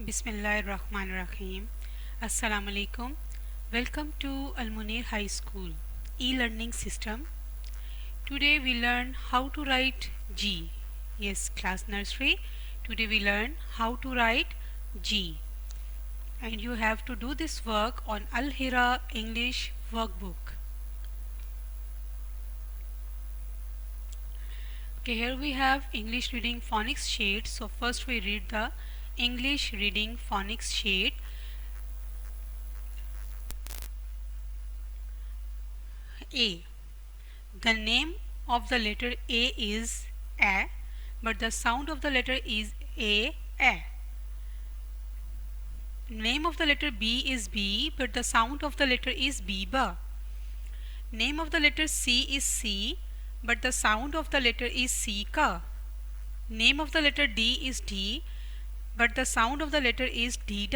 Bismillahirrahmanirrahim. Assalamu alaikum. Welcome to Al Munir High School e-learning system. Today we learn how to write G. Yes, class nursery. Today we learn how to write G. And you have to do this work on Al Hira English workbook. Okay, here we have English reading phonics sheet. So first we read the English reading phonics sheet. A. The name of the letter A is A, but the sound of the letter is A. Name of the letter B is B, but the sound of the letter is B. Name of the letter C is C, but the sound of the letter is C. Name of the letter D is D, but the sound of the letter is D.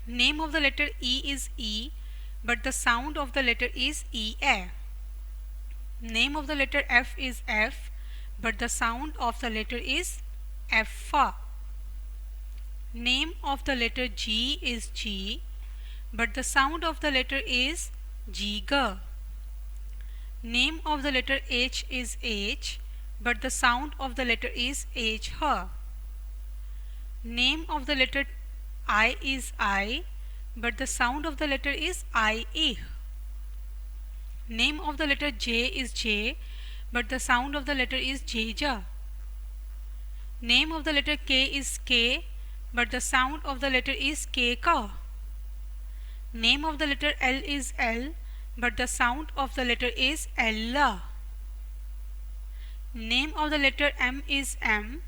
Name of the letter E is E, but the sound of the letter is E. Name of the letter F is F, but the sound of the letter is F. Name of the letter G is G, but the sound of the letter is G. Name of the letter H is H, but the sound of the letter is H. Name of the letter I is I, but the sound of the letter is I. Name of the letter J is J, but the sound of the letter is J. Name of the letter K is K, but the sound of the letter is K. Name of the letter L is L, but the sound of the letter is L. Name of the letter M is M,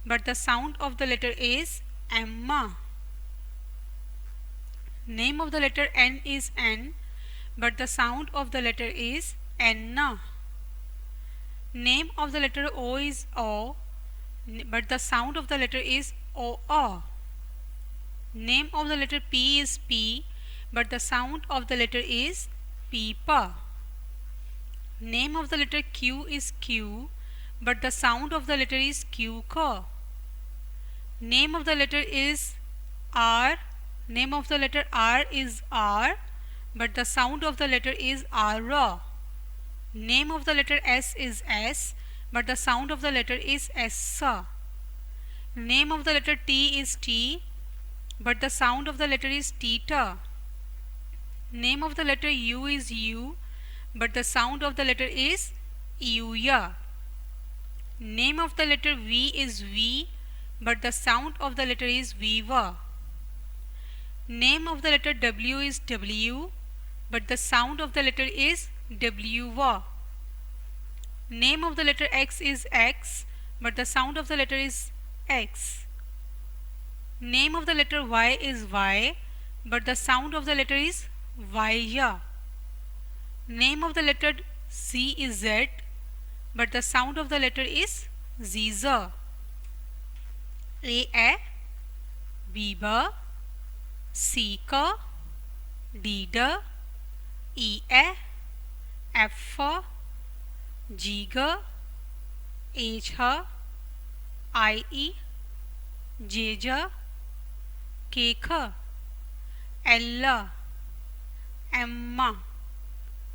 but the sound of the letter is M. Name of the letter N is N, but the sound of the letter is N. Name of the letter O is O, but the sound of the letter is O. Name of the letter P is P, but the sound of the letter is P. Name of the letter Q is Q, but the sound of the letter is Q. Name of the letter is R. Name of the letter R is R, but the sound of the letter is R. Name of the letter S is S, but the sound of the letter is S. Name of the letter T is T, but the sound of the letter is T. Name of the letter U is U, but the sound of the letter is U. Name of the letter V is V, but the sound of the letter is V. Name of the letter W is W, but the sound of the letter is W. Name of the letter X is X, but the sound of the letter is X. Name of the letter Y is Y, but the sound of the letter is Y. Name of the letter Z is Z, but the sound of the letter is Z. A, B, C, D, E, F, G, H, I, J, K, L, M,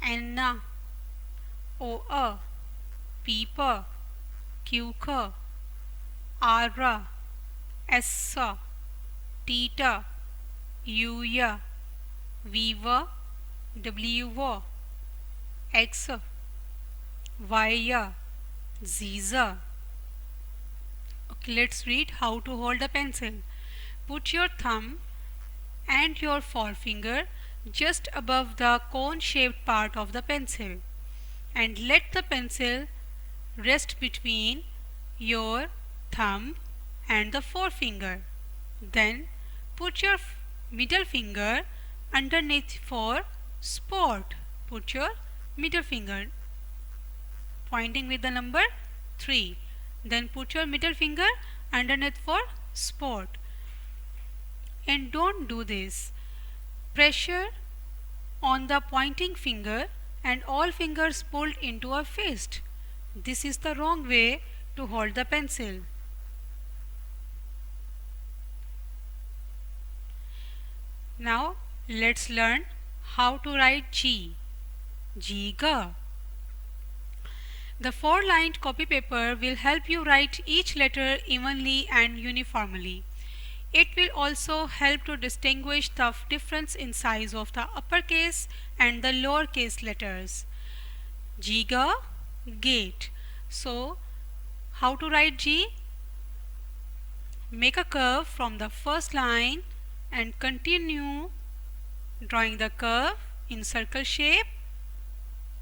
N, O, P, Q, R, S, T, U, V, W, X, Y, Z. Okay, let's read how to hold a pencil. Put your thumb and your forefinger just above the cone-shaped part of the pencil and let the pencil rest between your thumb and the forefinger. Then put your middle finger underneath for sport. Put your middle finger pointing with the number 3. Then put your middle finger underneath for sport. And don't do this. Pressure on the pointing finger and all fingers pulled into a fist. This is the wrong way to hold the pencil. Now let's learn how to write G. Jiga. The 4-lined copy paper will help you write each letter evenly and uniformly. It will also help to distinguish the difference in size of the uppercase and the lowercase letters. Jiga, gate. So, how to write G? Make a curve from the first line and continue drawing the curve in circle shape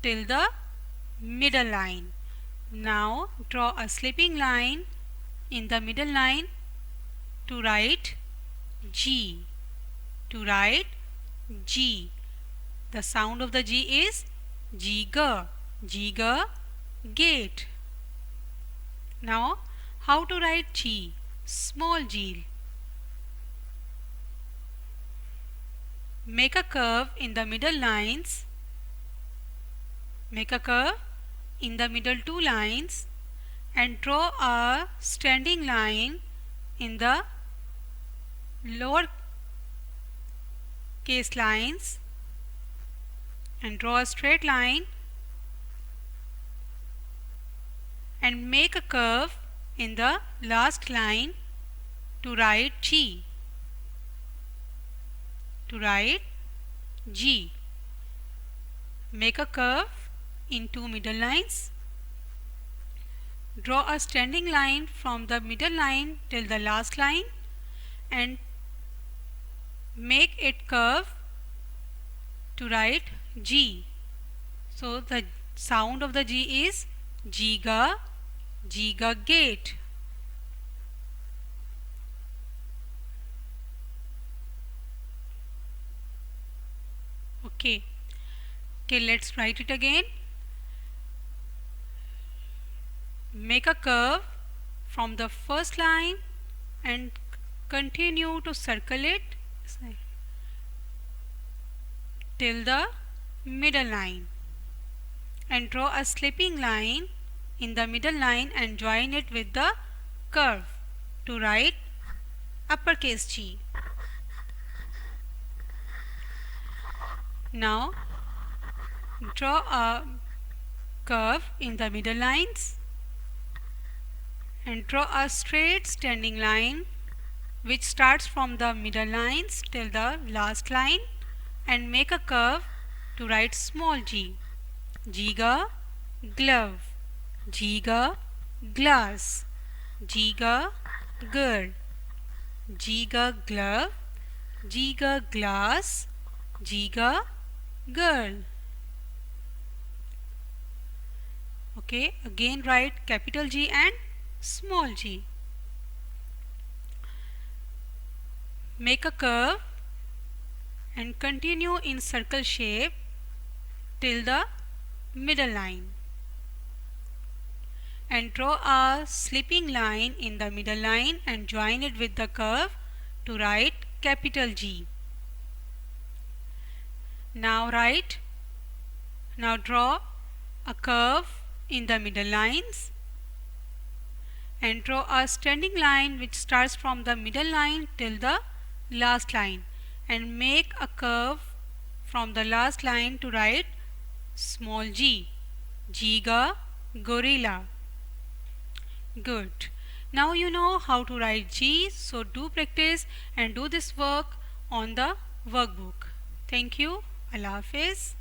till the middle line. Now draw a slipping line in the middle line to write G. To write G. The sound of the G is Jiga. Jiga, gate. Now how to write G? Small g. Make a curve in the middle lines. Make a curve in the middle two lines and draw a standing line in the lower case lines and draw a straight line and make a curve in the last line to write G. To write G. Make a curve in two middle lines. Draw a standing line from the middle line till the last line and make it curve to write G. So the sound of the G is Jiga, Jiga, gate. Okay, let's write it again. Make a curve from the first line and continue to circle it till the middle line and draw a slipping line in the middle line and join it with the curve to write uppercase G. Now draw a curve in the middle lines and draw a straight standing line which starts from the middle lines till the last line and make a curve to write small g. Jiga, glove. Jiga, glass. Jiga, girl. Jiga, glove. Jiga, glass. Jiga, girl. Okay, again write capital G and small g. Make a curve and continue in circle shape till the middle line and draw a slipping line in the middle line and join it with the curve to write capital G. Now draw a curve in the middle lines and draw a standing line which starts from the middle line till the last line and make a curve from the last line to write small g. Jiga, gorilla. Good. Now you know how to write G, so do practice and do this work on the workbook. Thank you. Allah Hafiz.